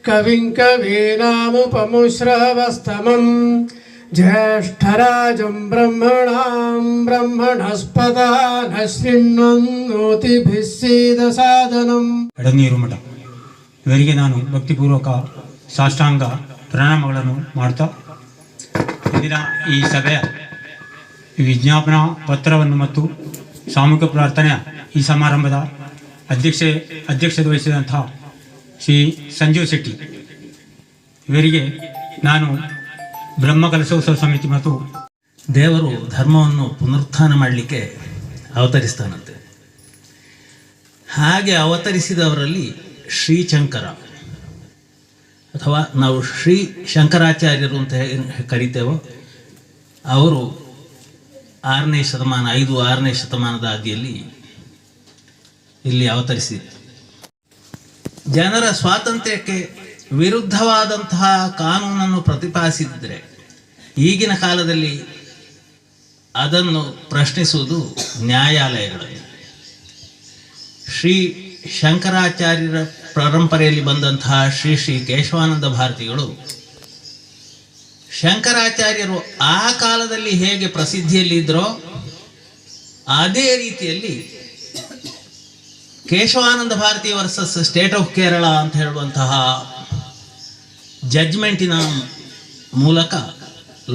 कविं कवीनामुपमुश्रवस्तमं ज्येष्ठराजं ब्रह्मणां ब्रह्मणस्पदान शृण्वन्नोतिभिः सीदसादनम्. ಎಡನೀರು ಮಠ ಇವರಿಗೆ ನಾನು ಭಕ್ತಿಪೂರ್ವಕ ಸಾಷ್ಟಾಂಗ ಪ್ರಣಾಮಗಳನ್ನು ಮಾಡ್ತಾ ಇಂದಿನ ಈ ಸಭೆಯ ವಿಜ್ಞಾಪನಾ ಪತ್ರವನ್ನು ಮತ್ತು ಸಾಮೂಹಿಕ ಪ್ರಾರ್ಥನೆಯ ಈ ಸಮಾರಂಭದ ಅಧ್ಯಕ್ಷತೆ ವಹಿಸಿದಂತಹ ಶ್ರೀ ಸಂಜೀವ್ ಶೆಟ್ಟಿ ಇವರಿಗೆ ನಾನು ಬ್ರಹ್ಮ ಕಲಶೋತ್ಸವ ಸಮಿತಿ ಮತ್ತು ದೇವರು ಧರ್ಮವನ್ನು ಪುನರುತ್ಥಾನ ಮಾಡಲಿಕ್ಕೆ ಅವತರಿಸ್ತಾನಂತೆ. ಹಾಗೆ ಅವತರಿಸಿದವರಲ್ಲಿ ಶ್ರೀಶಂಕರ ಅಥವಾ ನಾವು ಶ್ರೀ ಶಂಕರಾಚಾರ್ಯರು ಅಂತ ಕರಿತೇವೋ ಅವರು 6ನೇ ಶತಮಾನದ ಆದಿಯಲ್ಲಿ ಇಲ್ಲಿ ಅವತರಿಸಿದರು. ಜನರ ಸ್ವಾತಂತ್ರ್ಯಕ್ಕೆ ವಿರುದ್ಧವಾದಂತಹ ಕಾನೂನನ್ನು ಪ್ರತಿಪಾದಿಸಿದರೆ ಈಗಿನ ಕಾಲದಲ್ಲಿ ಅದನ್ನು ಪ್ರಶ್ನಿಸುವುದು ನ್ಯಾಯಾಲಯಗಳಲ್ಲಿ. ಶ್ರೀ ಶಂಕರಾಚಾರ್ಯರ ಪರಂಪರೆಯಲ್ಲಿ ಬಂದಂತಹ ಶ್ರೀ ಶ್ರೀ ಕೇಶವಾನಂದ ಭಾರತಿಗಳು ಶಂಕರಾಚಾರ್ಯರು ಆ ಕಾಲದಲ್ಲಿ ಹೇಗೆ ಪ್ರಸಿದ್ಧಿಯಲ್ಲಿದ್ದರೋ ಅದೇ ರೀತಿಯಲ್ಲಿ Keshavananda Bharati versus state of Kerala ಅಂತ ಹೇಳುವಂತಹ ಜಡ್ಜ್ಮೆಂಟಿನ ಮೂಲಕ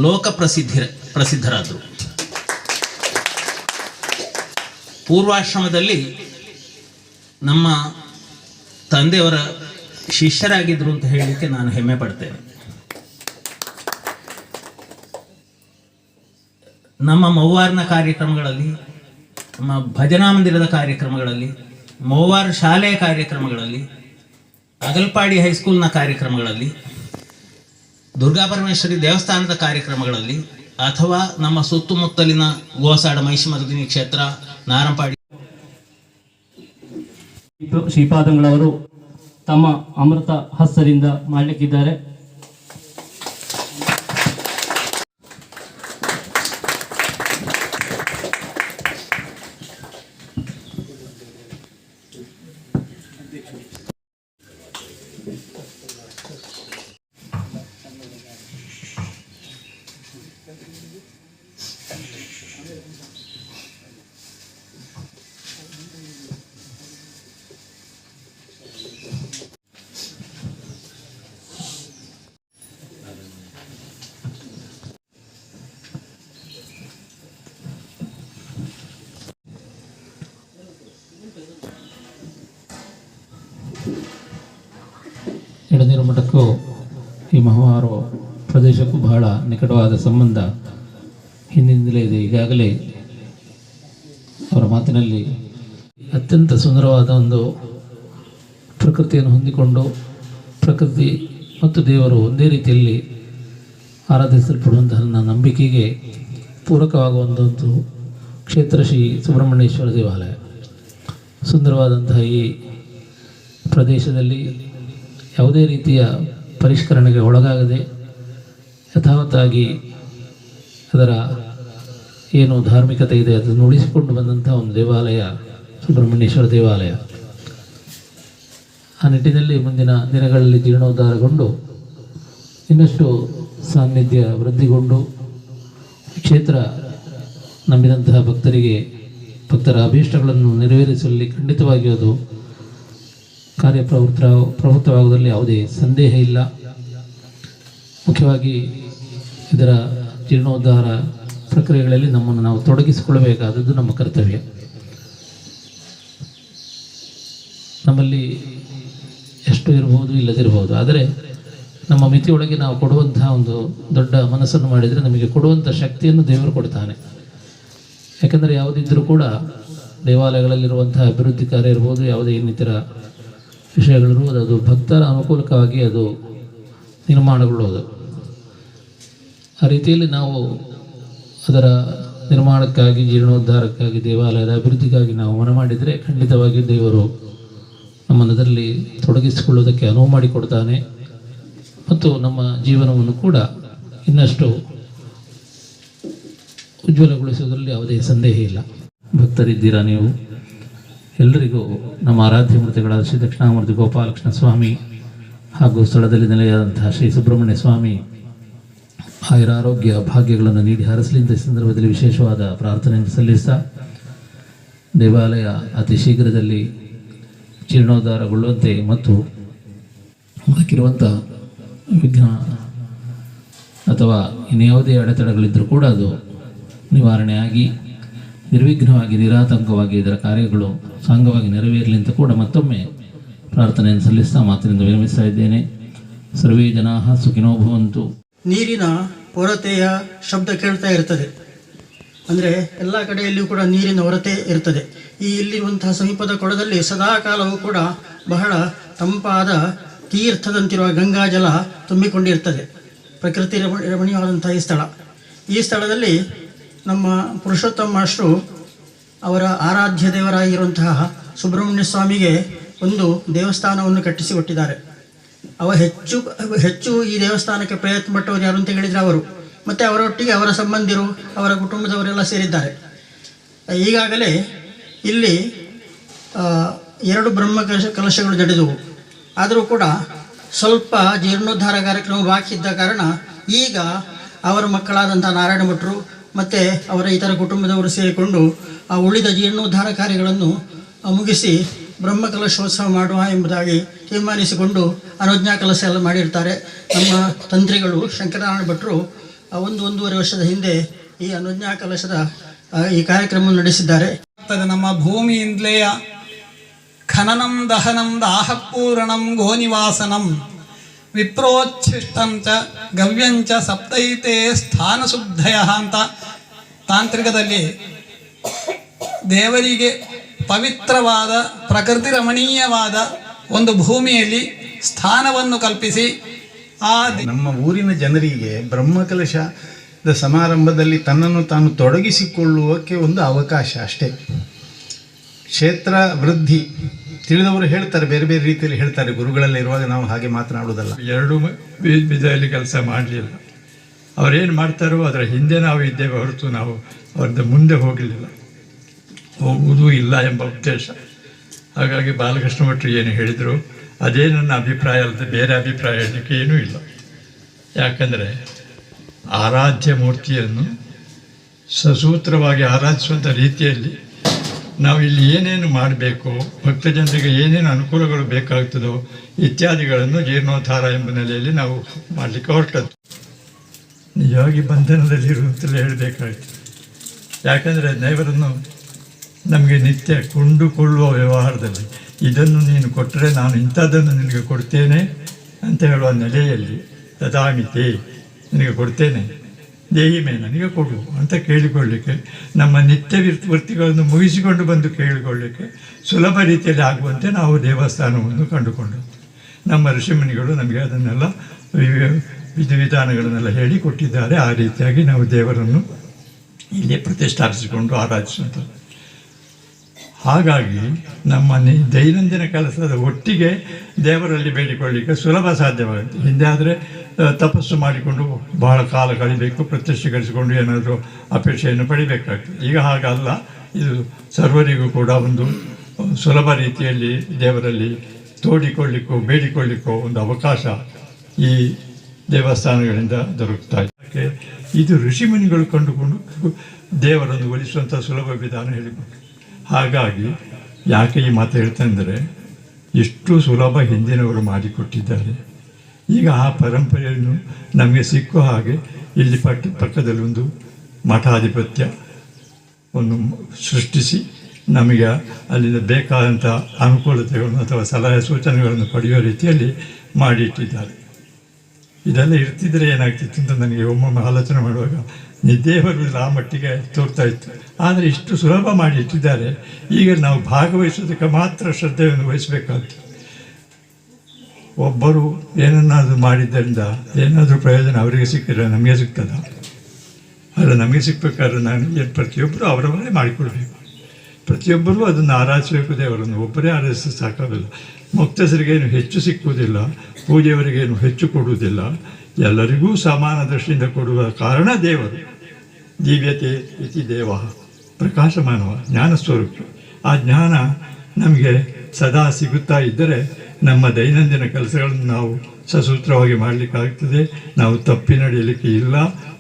ಲೋಕ ಪ್ರಸಿದ್ಧರಾದರು. ಪೂರ್ವಾಶ್ರಮದಲ್ಲಿ ನಮ್ಮ ತಂದೆಯವರ ಶಿಷ್ಯರಾಗಿದ್ದರು ಅಂತ ಹೇಳಲಿಕ್ಕೆ ನಾನು ಹೆಮ್ಮೆ ಪಡ್ತೇನೆ. ನಮ್ಮ ಮೌವಾರ್ನ ಕಾರ್ಯಕ್ರಮಗಳಲ್ಲಿ, ನಮ್ಮ ಭಜನಾ ಮಂದಿರದ ಕಾರ್ಯಕ್ರಮಗಳಲ್ಲಿ, ಮೌವಾರ್ ಶಾಲೆಯ ಕಾರ್ಯಕ್ರಮಗಳಲ್ಲಿ, ಅಗಲ್ಪಾಡಿ ಹೈಸ್ಕೂಲ್ನ ಕಾರ್ಯಕ್ರಮಗಳಲ್ಲಿ, ದುರ್ಗಾಪರಮೇಶ್ವರಿ ದೇವಸ್ಥಾನದ ಕಾರ್ಯಕ್ರಮಗಳಲ್ಲಿ ಅಥವಾ ನಮ್ಮ ಸುತ್ತಮುತ್ತಲಿನ ಗೋಸಾಡ ಮಹಿಷಮರ್ದಿನಿ ಕ್ಷೇತ್ರ, ನಾರಂಪಾಡಿ ಶ್ರೀಪಾದಂಗಳವರು ತಮ್ಮ ಅಮೃತ ಹಸ್ತದಿಂದ ಮಾಡಲಿಕ್ಕಿದ್ದಾರೆ. ಎಡನೀರು ಮಠಕ್ಕೂ ಈ ಮಹಾವಾರ ಪ್ರದೇಶಕ್ಕೂ ಬಹಳ ನಿಕಟವಾದ ಸಂಬಂಧ ಹಿಂದಿನಿಂದಲೇ ಇದೆ. ಈಗಾಗಲೇ ಅವರ ಮಾತಿನಲ್ಲಿ ಅತ್ಯಂತ ಸುಂದರವಾದ ಒಂದು ಪ್ರಕೃತಿಯನ್ನು ಹೊಂದಿಕೊಂಡು ಪ್ರಕೃತಿ ಮತ್ತು ದೇವರು ಒಂದೇ ರೀತಿಯಲ್ಲಿ ಆರಾಧಿಸಲ್ಪಡುವಂತಹ ನನ್ನ ನಂಬಿಕೆಗೆ ಪೂರಕವಾಗುವಂಥದ್ದು ಕ್ಷೇತ್ರ ಶ್ರೀ ಸುಬ್ರಹ್ಮಣ್ಯೇಶ್ವರ ದೇವಾಲಯ. ಸುಂದರವಾದಂತಹ ಈ ಪ್ರದೇಶದಲ್ಲಿ ಯಾವುದೇ ರೀತಿಯ ಪರಿಷ್ಕರಣೆಗೆ ಒಳಗಾಗದೆ ಯಥಾವತ್ತಾಗಿ ಅದರ ಏನು ಧಾರ್ಮಿಕತೆ ಇದೆ ಅದನ್ನು ಉಳಿಸಿಕೊಂಡು ಬಂದಂಥ ಒಂದು ದೇವಾಲಯ ಸುಬ್ರಹ್ಮಣ್ಯೇಶ್ವರ ದೇವಾಲಯ. ಆ ನಿಟ್ಟಿನಲ್ಲಿ ಮುಂದಿನ ದಿನಗಳಲ್ಲಿ ಜೀರ್ಣೋದ್ಧಾರಗೊಂಡು ಇನ್ನಷ್ಟು ಸಾನ್ನಿಧ್ಯ ವೃದ್ಧಿಗೊಂಡು ಕ್ಷೇತ್ರ ನಂಬಿದಂತಹ ಭಕ್ತರ ಅಭೀಷ್ಟಗಳನ್ನು ನೆರವೇರಿಸುವಲ್ಲಿ ಖಂಡಿತವಾಗಿ ಅದು ಕಾರ್ಯಪ್ರವೃತ್ತವಾಗುವುದರಲ್ಲಿ ಯಾವುದೇ ಸಂದೇಹ ಇಲ್ಲ. ಮುಖ್ಯವಾಗಿ ಇದರ ಜೀರ್ಣೋದ್ಧಾರ ಪ್ರಕ್ರಿಯೆಗಳಲ್ಲಿ ನಮ್ಮನ್ನು ನಾವು ತೊಡಗಿಸಿಕೊಳ್ಳಬೇಕಾದದ್ದು ನಮ್ಮ ಕರ್ತವ್ಯ. ನಮ್ಮಲ್ಲಿ ಎಷ್ಟು ಇರಬಹುದು, ಇಲ್ಲದಿರಬಹುದು, ಆದರೆ ನಮ್ಮ ಮಿತಿಯೊಳಗೆ ನಾವು ಕೊಡುವಂತಹ ಒಂದು ದೊಡ್ಡ ಮನಸ್ಸನ್ನು ಮಾಡಿದರೆ ನಮಗೆ ಕೊಡುವಂಥ ಶಕ್ತಿಯನ್ನು ದೇವರು ಕೊಡ್ತಾನೆ. ಯಾಕಂದರೆ ಯಾವುದಿದ್ದರೂ ಕೂಡ ದೇವಾಲಯಗಳಲ್ಲಿರುವಂತಹ ಅಭಿವೃದ್ಧಿ ಕಾರ್ಯ ಇರ್ಬೋದು, ಯಾವುದೇ ಇನ್ನಿತರ ವಿಷಯಗಳಿರ್ಬೋದು, ಅದು ಭಕ್ತರ ಅನುಕೂಲಕವಾಗಿ ಅದು ನಿರ್ಮಾಣಗೊಳ್ಳುವುದು. ಆ ರೀತಿಯಲ್ಲಿ ನಾವು ಅದರ ನಿರ್ಮಾಣಕ್ಕಾಗಿ, ಜೀರ್ಣೋದ್ಧಾರಕ್ಕಾಗಿ, ದೇವಾಲಯದ ಅಭಿವೃದ್ಧಿಗಾಗಿ ನಾವು ಮನ ಮಾಡಿದರೆ ಖಂಡಿತವಾಗಿ ದೇವರು ನಮ್ಮನ್ನು ಅದರಲ್ಲಿ ತೊಡಗಿಸಿಕೊಳ್ಳುವುದಕ್ಕೆ ಅನುವು ಮಾಡಿಕೊಡ್ತಾನೆ ಮತ್ತು ನಮ್ಮ ಜೀವನವನ್ನು ಕೂಡ ಇನ್ನಷ್ಟು ಉಜ್ವಲಗೊಳಿಸುವುದರಲ್ಲಿ ಯಾವುದೇ ಸಂದೇಹ ಇಲ್ಲ. ಭಕ್ತರಿದ್ದೀರಾ ನೀವು. ಎಲ್ಲರಿಗೂ ನಮ್ಮ ಆರಾಧ್ಯ ಮೂರ್ತಿಗಳಾದ ಶ್ರೀ ದಕ್ಷಿಣಾಮೂರ್ತಿ ಗೋಪಾಲಕೃಷ್ಣ ಸ್ವಾಮಿ ಹಾಗೂ ಸ್ಥಳದಲ್ಲಿ ನೆಲೆಯಾದಂತಹ ಶ್ರೀ ಸುಬ್ರಹ್ಮಣ್ಯ ಸ್ವಾಮಿ ಆಯುರಾರೋಗ್ಯ ಭಾಗ್ಯಗಳನ್ನು ನೀಡಿ ಹರಸಲಿಂದ ಸಂದರ್ಭದಲ್ಲಿ ವಿಶೇಷವಾದ ಪ್ರಾರ್ಥನೆಯನ್ನು ಸಲ್ಲಿಸ್ತಾ, ದೇವಾಲಯ ಅತಿ ಶೀಘ್ರದಲ್ಲಿ ಜೀರ್ಣೋದ್ಧಾರಗೊಳ್ಳುವಂತೆ ಮತ್ತು ಅದಕ್ಕಿರುವಂಥ ವಿಘ್ನ ಅಥವಾ ಇನ್ಯಾವುದೇ ಅಡೆತಡೆಗಳಿದ್ದರೂ ಕೂಡ ಅದು ನಿವಾರಣೆಯಾಗಿ ನಿರ್ವಿಘ್ನವಾಗಿ, ನಿರಾತಂಕವಾಗಿ ಇದರ ಕಾರ್ಯಗಳು ಸಾಂಗವಾಗಿ ನೆರವೇರಲಿ ಅಂತ ಕೂಡ ಮತ್ತೊಮ್ಮೆ ಪ್ರಾರ್ಥನೆಯನ್ನು ಸಲ್ಲಿಸ್ತಾ ಮಾತಿನಿಂದ ವಿರಮಿಸ್ತಾ ಇದ್ದೇನೆ. ಸರ್ವೇ ಜನಾಃ ಸುಖಿನೋ ಭವಂತು. ನೀರಿನ ಹೊರತೆಯ ಶಬ್ದ ಕೇಳ್ತಾ ಇರ್ತದೆ. ಅಂದರೆ ಎಲ್ಲ ಕಡೆಯಲ್ಲಿಯೂ ಕೂಡ ನೀರಿನ ಹೊರತೆ ಇರ್ತದೆ. ಈ ಇಲ್ಲಿರುವಂತಹ ಸಮೀಪದ ಕೊಳದಲ್ಲಿ ಸದಾಕಾಲವೂ ಕೂಡ ಬಹಳ ತಂಪಾದ ತೀರ್ಥದಂತಿರುವ ಗಂಗಾಜಲ ತುಂಬಿಕೊಂಡಿರ್ತದೆ. ಪ್ರಕೃತಿ ರಮಣೀಯವಾದಂತಹ ಈ ಸ್ಥಳದಲ್ಲಿ ನಮ್ಮ ಪುರುಷೋತ್ತಮ ಮಾಸ್ಟ್ರು ಅವರ ಆರಾಧ್ಯ ದೇವರಾಗಿರುವಂತಹ ಸುಬ್ರಹ್ಮಣ್ಯ ಸ್ವಾಮಿಗೆ ಒಂದು ದೇವಸ್ಥಾನವನ್ನು ಕಟ್ಟಿಸಿಕೊಟ್ಟಿದ್ದಾರೆ. ಹೆಚ್ಚು ಈ ದೇವಸ್ಥಾನಕ್ಕೆ ಪ್ರಯತ್ನ ಪಟ್ಟವರು ಯಾರು ಅಂತ ಹೇಳಿದರೆ ಅವರು, ಮತ್ತು ಅವರೊಟ್ಟಿಗೆ ಅವರ ಸಂಬಂಧಿರು, ಅವರ ಕುಟುಂಬದವರೆಲ್ಲ ಸೇರಿದ್ದಾರೆ. ಈಗಾಗಲೇ ಇಲ್ಲಿ 2 ಬ್ರಹ್ಮ ಕಲಶಗಳು ಜಡಿದವು. ಆದರೂ ಕೂಡ ಸ್ವಲ್ಪ ಜೀರ್ಣೋದ್ಧಾರ ಕಾರ್ಯಕ್ರಮ ಬಾಕಿ ಇದ್ದ ಕಾರಣ ಈಗ ಅವರ ಮಕ್ಕಳಾದಂಥ ನಾರಾಯಣ ಭಟ್ರು ಮತ್ತು ಅವರ ಇತರ ಕುಟುಂಬದವರು ಸೇರಿಕೊಂಡು ಆ ಉಳಿದ ಜೀರ್ಣೋದ್ಧಾರ ಕಾರ್ಯಗಳನ್ನು ಮುಗಿಸಿ ಬ್ರಹ್ಮಕಲಶೋತ್ಸವ ಮಾಡುವ ಎಂಬುದಾಗಿ ತೀರ್ಮಾನಿಸಿಕೊಂಡು ಅನುಜ್ಞಾ ಕಲಶ ಎಲ್ಲ ಮಾಡಿರ್ತಾರೆ. ನಮ್ಮ ತಂತ್ರಿಗಳು ಶಂಕರನಾರಾಯಣ ಭಟ್ರು 1-1.5 ವರ್ಷದ ಹಿಂದೆ ಈ ಅನುಜ್ಞಾ ಕಲಶದ ಈ ಕಾರ್ಯಕ್ರಮ ನಡೆಸಿದ್ದಾರೆ. ನಮ್ಮ ಭೂಮಿಯಿಂದಲೇ ಖನನಂ ದಹನಂ ದಾಹಪೂರಣಂ ಗೋನಿವಾಸನಂ ವಿಪ್ರೋಚ್ಛಿಷ್ಟಂ ಚ ಗವ್ಯಂಚ ಸಪ್ತೈತೆ ಸ್ಥಾನಶುದ್ಧಯ ಅಂತ ತಾಂತ್ರಿಕದಲ್ಲಿ ದೇವರಿಗೆ ಪವಿತ್ರವಾದ ಪ್ರಕೃತಿ ರಮಣೀಯವಾದ ಒಂದು ಭೂಮಿಯಲ್ಲಿ ಸ್ಥಾನವನ್ನು ಕಲ್ಪಿಸಿ ನಮ್ಮ ಊರಿನ ಜನರಿಗೆ ಬ್ರಹ್ಮಕಲಶದ ಸಮಾರಂಭದಲ್ಲಿ ತನ್ನನ್ನು ತಾನು ತೊಡಗಿಸಿಕೊಳ್ಳುವಕ್ಕೆ ಒಂದು ಅವಕಾಶ ಅಷ್ಟೇ. ಕ್ಷೇತ್ರ ವೃದ್ಧಿ ತಿಳಿದವರು ಹೇಳ್ತಾರೆ, ಬೇರೆ ಬೇರೆ ರೀತಿಯಲ್ಲಿ ಹೇಳ್ತಾರೆ. ಗುರುಗಳಲ್ಲಿರುವಾಗ ನಾವು ಹಾಗೆ ಮಾತನಾಡುವುದಲ್ಲ. 2 ವಿಧದಲ್ಲಿ ಕೆಲಸ ಮಾಡಲಿಲ್ಲ. ಅವರೇನು ಮಾಡ್ತಾರೋ ಅದರ ಹಿಂದೆ ನಾವು ಇದ್ದೇವೆ ಹೊರತು ನಾವು ಅವ್ರದ್ದು ಮುಂದೆ ಹೋಗಲಿಲ್ಲ, ಹೋಗುವುದೂ ಇಲ್ಲ ಎಂಬ ಉದ್ದೇಶ. ಹಾಗಾಗಿ ಬಾಲಕೃಷ್ಣ ಭಟ್ರು ಏನು ಹೇಳಿದರು ಅದೇ ನನ್ನ ಅಭಿಪ್ರಾಯ ಅಲ್ಲದೆ ಬೇರೆ ಅಭಿಪ್ರಾಯ ಹೇಳಲಿಕ್ಕೆ ಏನೂ ಇಲ್ಲ. ಯಾಕಂದರೆ ಆರಾಧ್ಯ ಮೂರ್ತಿಯನ್ನು ಸಸೂತ್ರವಾಗಿ ಆರಾಧಿಸುವಂಥ ರೀತಿಯಲ್ಲಿ ನಾವು ಇಲ್ಲಿ ಏನೇನು ಮಾಡಬೇಕು, ಭಕ್ತಜನರಿಗೆ ಏನೇನು ಅನುಕೂಲಗಳು ಬೇಕಾಗ್ತದೋ ಇತ್ಯಾದಿಗಳನ್ನು ಜೀರ್ಣೋದ್ಧಾರ ಎಂಬ ನೆಲೆಯಲ್ಲಿ ನಾವು ಮಾಡಲಿಕ್ಕೆ ಹೊರಟದ್ದು. ನಿಜವಾಗಿ ಬಂಧನದಲ್ಲಿರುವಂತಲೇ ಹೇಳಬೇಕಾಯ್ತು. ಯಾಕಂದರೆ ದೇವರನ್ನು ನಮಗೆ ನಿತ್ಯ ಕೊಂಡುಕೊಳ್ಳುವ ವ್ಯವಹಾರದಲ್ಲಿ ಇದನ್ನು ನೀನು ಕೊಟ್ಟರೆ ನಾನು ಇಂಥದ್ದನ್ನು ನಿನಗೆ ಕೊಡ್ತೇನೆ ಅಂತ ಹೇಳುವ ನೆಲೆಯಲ್ಲಿ ದದಾಮಿತೆ ನಿನಗೆ ಕೊಡ್ತೇನೆ, ದೇಹಿಮೆ ನನಗೆ ಕೊಡು ಅಂತ ಕೇಳಿಕೊಳ್ಳಲಿಕ್ಕೆ, ನಮ್ಮ ನಿತ್ಯ ವೃತ್ತಿಗಳನ್ನು ಮುಗಿಸಿಕೊಂಡು ಬಂದು ಕೇಳಿಕೊಳ್ಳಲಿಕ್ಕೆ ಸುಲಭ ರೀತಿಯಲ್ಲಿ ಆಗುವಂತೆ ನಾವು ದೇವಸ್ಥಾನವನ್ನು ಕಂಡುಕೊಂಡು ನಮ್ಮ ಋಷಿಮುನಿಗಳು ನಮಗೆ ಅದನ್ನೆಲ್ಲ ವಿಧಿವಿಧಾನಗಳನ್ನೆಲ್ಲ ಹೇಳಿ ಕೊಟ್ಟಿದ್ದಾರೆ. ಆ ರೀತಿಯಾಗಿ ನಾವು ದೇವರನ್ನು ಇಲ್ಲಿ ಪ್ರತಿಷ್ಠಾಪಿಸಿಕೊಂಡು ಆರಾಧಿಸುವಂಥದ್ದು. ಹಾಗಾಗಿ ನಮ್ಮ ದೈನಂದಿನ ಕೆಲಸದ ಒಟ್ಟಿಗೆ ದೇವರಲ್ಲಿ ಬೇಡಿಕೊಳ್ಳಲಿಕ್ಕೆ ಸುಲಭ ಸಾಧ್ಯವಾಗುತ್ತೆ. ಹಿಂದೆ ಆದರೆ ತಪಸ್ಸು ಮಾಡಿಕೊಂಡು ಬಹಳ ಕಾಲ ಕಳಿಬೇಕು, ಪ್ರತಿಷ್ಠೆಗಳಿಸಿಕೊಂಡು ಏನಾದರೂ ಅಪೇಕ್ಷೆಯನ್ನು ಪಡಿಬೇಕಾಗ್ತದೆ. ಈಗ ಹಾಗಲ್ಲ, ಇದು ಸರ್ವರಿಗೂ ಕೂಡ ಒಂದು ಸುಲಭ ರೀತಿಯಲ್ಲಿ ದೇವರಲ್ಲಿ ತೋಡಿಕೊಳ್ಳಿಕ್ಕೋ ಬೇಡಿಕೊಳ್ಳಿಕ್ಕೋ ಒಂದು ಅವಕಾಶ ಈ ದೇವಸ್ಥಾನಗಳಿಂದ ದೊರಕುತ್ತಾ ಇದೆ. ಇದು ಋಷಿಮುನಿಗಳು ಕಂಡುಕೊಂಡು ದೇವರನ್ನು ಒಲಿಸುವಂಥ ಸುಲಭ ವಿಧಾನ ಹೇಳಿಕೊಟ್ಟು. ಹಾಗಾಗಿ ಯಾಕೆ ಈ ಮಾತು ಹೇಳ್ತಂದರೆ, ಎಷ್ಟು ಸುಲಭ ಹಿಂದಿನವರು ಮಾಡಿಕೊಟ್ಟಿದ್ದಾರೆ. ಈಗ ಆ ಪರಂಪರೆಯನ್ನು ನಮಗೆ ಸಿಕ್ಕುವ ಹಾಗೆ ಇಲ್ಲಿ ಪಕ್ಕದಲ್ಲಿ ಒಂದು ಮಠಾಧಿಪತ್ಯ ಒಂದು ಸೃಷ್ಟಿಸಿ ನಮಗೆ ಅಲ್ಲಿಂದ ಬೇಕಾದಂಥ ಅನುಕೂಲತೆಗಳನ್ನು ಅಥವಾ ಸಲಹೆ ಸೂಚನೆಗಳನ್ನು ಪಡೆಯುವ ರೀತಿಯಲ್ಲಿ ಮಾಡಿಟ್ಟಿದ್ದಾರೆ. ಇದೆಲ್ಲ ಇರ್ತಿದ್ರೆ ಏನಾಗ್ತಿತ್ತು ಅಂತ ನನಗೆ ಒಮ್ಮೊಮ್ಮೆ ಆಲೋಚನೆ ಮಾಡುವಾಗ ನಿದ್ದೆ ಬರುವುದಿಲ್ಲ, ಆ ಮಟ್ಟಿಗೆ ತೋರ್ತಾ ಇತ್ತು. ಆದರೆ ಇಷ್ಟು ಸುಲಭ ಮಾಡಿ ಇಟ್ಟಿದ್ದಾರೆ. ಈಗ ನಾವು ಭಾಗವಹಿಸೋದಕ್ಕೆ ಮಾತ್ರ ಶ್ರದ್ಧೆಯನ್ನು ವಹಿಸಬೇಕಾಗ್ತದೆ. ಒಬ್ಬರು ಏನನ್ನಾದರೂ ಮಾಡಿದ್ದರಿಂದ ಏನಾದರೂ ಪ್ರಯೋಜನ ಅವರಿಗೆ ಸಿಕ್ಕಿದ್ರೆ ನಮಗೆ ಸಿಗ್ತದ? ಅಲ್ಲ, ನಮಗೆ ಸಿಗ್ಬೇಕಾದ್ರೆ ನಾನು ಪ್ರತಿಯೊಬ್ಬರು ಅವರವರೇ ಮಾಡಿಕೊಡ್ಬೇಕು. ಪ್ರತಿಯೊಬ್ಬರೂ ಅದನ್ನು ಆರಾಧಿಸಬೇಕು. ದೇವರನ್ನು ಒಬ್ಬರೇ ಆರಾಧಿಸಿ ಸಾಕಾಗಲ್ಲ. ಮುಕ್ತಸರಿಗೇನು ಹೆಚ್ಚು ಸಿಕ್ಕುವುದಿಲ್ಲ, ಪೂಜೆಯವರಿಗೇನು ಹೆಚ್ಚು ಕೊಡುವುದಿಲ್ಲ. ಎಲ್ಲರಿಗೂ ಸಮಾನ ದೃಷ್ಟಿಯಿಂದ ಕೊಡುವ ಕಾರಣ ದೇವರು. ದಿವ್ಯತೆ ಇತಿ ದೇವ, ಪ್ರಕಾಶಮಾನವ, ಜ್ಞಾನ ಸ್ವರೂಪ. ಆ ಜ್ಞಾನ ನಮಗೆ ಸದಾ ಸಿಗುತ್ತಾ ಇದ್ದರೆ ನಮ್ಮ ದೈನಂದಿನ ಕೆಲಸಗಳನ್ನು ನಾವು ಸಸೂತ್ರವಾಗಿ ಮಾಡಲಿಕ್ಕಾಗ್ತದೆ. ನಾವು ತಪ್ಪಿ ನಡೆಯಲಿಕ್ಕೆ ಇಲ್ಲ.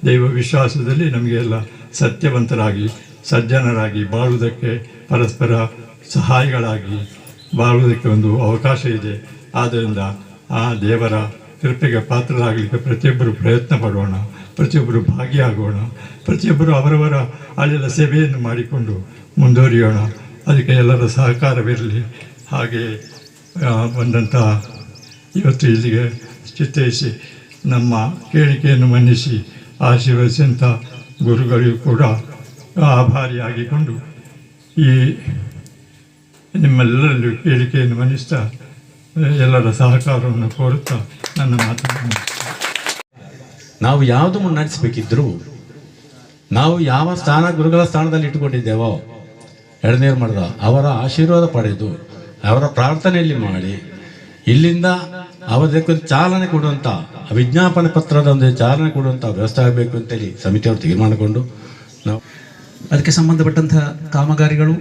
ದೈವ ವಿಶ್ವಾಸದಲ್ಲಿ ನಮಗೆಲ್ಲ ಸತ್ಯವಂತರಾಗಿ ಸಜ್ಜನರಾಗಿ ಬಾಳುವುದಕ್ಕೆ, ಪರಸ್ಪರ ಸಹಾಯಗಳಾಗಿ ಬಾಳುವುದಕ್ಕೆ ಒಂದು ಅವಕಾಶ ಇದೆ. ಆದ್ದರಿಂದ ಆ ದೇವರ ಕೃಪೆಗೆ ಪಾತ್ರರಾಗಲಿಕ್ಕೆ ಪ್ರತಿಯೊಬ್ಬರು ಪ್ರಯತ್ನ ಪಡೋಣ, ಪ್ರತಿಯೊಬ್ಬರು ಭಾಗಿಯಾಗೋಣ, ಪ್ರತಿಯೊಬ್ಬರು ಅವರವರ ಅಲ್ಲೆಲ್ಲ ಸೇವೆಯನ್ನು ಮಾಡಿಕೊಂಡು ಮುಂದುವರಿಯೋಣ. ಅದಕ್ಕೆ ಎಲ್ಲರ ಸಹಕಾರವಿರಲಿ. ಹಾಗೆ ಬಂದಂಥ ಇವತ್ತು ಇಲ್ಲಿಗೆ ಚಿತ್ತೈಸಿ ನಮ್ಮ ಕೇಳಿಕೆಯನ್ನು ಮನ್ನಿಸಿ ಆಶೀರ್ವದಿಸಿದಂಥ ಗುರುಗಳಿಗೂ ಕೂಡ ಆಭಾರಿಯಾಗಿಕೊಂಡು ಈ ನಿಮ್ಮೆಲ್ಲರಲ್ಲೂ ಕೇಳಿಕೆಯನ್ನು ಮನ್ನಿಸ್ತಾ ಎಲ್ಲರ ಸಹಕಾರವನ್ನು ಕೋರುತ್ತಾ ನನ್ನ ಮಾತನ್ನು ನಾವು ಯಾವುದು ಮುನ್ನಡೆಸಬೇಕಿದ್ದರೂ ನಾವು ಯಾವ ಗುರುಗಳ ಸ್ಥಾನದಲ್ಲಿ ಇಟ್ಟುಕೊಂಡಿದ್ದೇವೋ ಎಡನೀರು ಮಾಡಿದ ಅವರ ಆಶೀರ್ವಾದ ಪಡೆದು ಅವರ ಪ್ರಾರ್ಥನೆಯಲ್ಲಿ ಮಾಡಿ ಇಲ್ಲಿಂದ ಅವರಕ್ಕೆ ಚಾಲನೆ ಕೊಡುವಂಥ ವಿಜ್ಞಾಪನೆ ಪತ್ರದ ಒಂದು ಚಾಲನೆ ಕೊಡುವಂಥ ವ್ಯವಸ್ಥೆ ಆಗಬೇಕು ಅಂತೇಳಿ ಸಮಿತಿಯವರು ತೀರ್ಮಾನಗೊಂಡು ನಾವು ಅದಕ್ಕೆ ಸಂಬಂಧಪಟ್ಟಂಥ ಕಾಮಗಾರಿಗಳು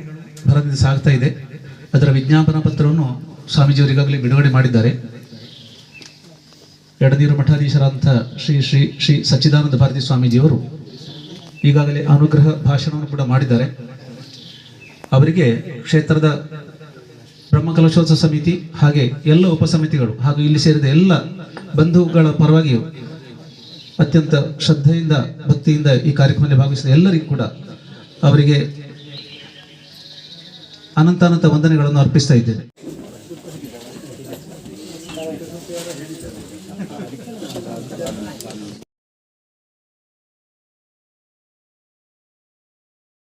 ಭರದಿಂದ ಸಾಗ್ತಾ ಇದೆ. ಅದರ ವಿಜ್ಞಾಪನಾ ಪತ್ರವನ್ನು ಸ್ವಾಮೀಜಿಯವರು ಈಗಾಗಲೇ ಬಿಡುಗಡೆ ಮಾಡಿದ್ದಾರೆ. ಎಡನೀರು ಮಠಾಧೀಶರಾದಂಥ ಶ್ರೀ ಶ್ರೀ ಶ್ರೀ ಸಚ್ಚಿದಾನಂದ ಭಾರತಿ ಸ್ವಾಮೀಜಿಯವರು ಈಗಾಗಲೇ ಅನುಗ್ರಹ ಭಾಷಣವನ್ನು ಕೂಡ ಮಾಡಿದ್ದಾರೆ. ಅವರಿಗೆ ಕ್ಷೇತ್ರದ ಬ್ರಹ್ಮಕಲಶೋತ್ಸವ ಸಮಿತಿ ಹಾಗೆ ಎಲ್ಲ ಉಪಸಮಿತಿಗಳು ಹಾಗೂ ಇಲ್ಲಿ ಸೇರಿದ ಎಲ್ಲ ಬಂಧುಗಳ ಪರವಾಗಿಯೂ ಅತ್ಯಂತ ಶ್ರದ್ಧೆಯಿಂದ ಭಕ್ತಿಯಿಂದ ಈ ಕಾರ್ಯಕ್ರಮದಲ್ಲಿ ಭಾಗವಹಿಸಿದ ಎಲ್ಲರಿಗೂ ಕೂಡ ಅವರಿಗೆ ಅನಂತ ವಂದನೆಗಳನ್ನು ಅರ್ಪಿಸ್ತಾ ಇದ್ದೇನೆ.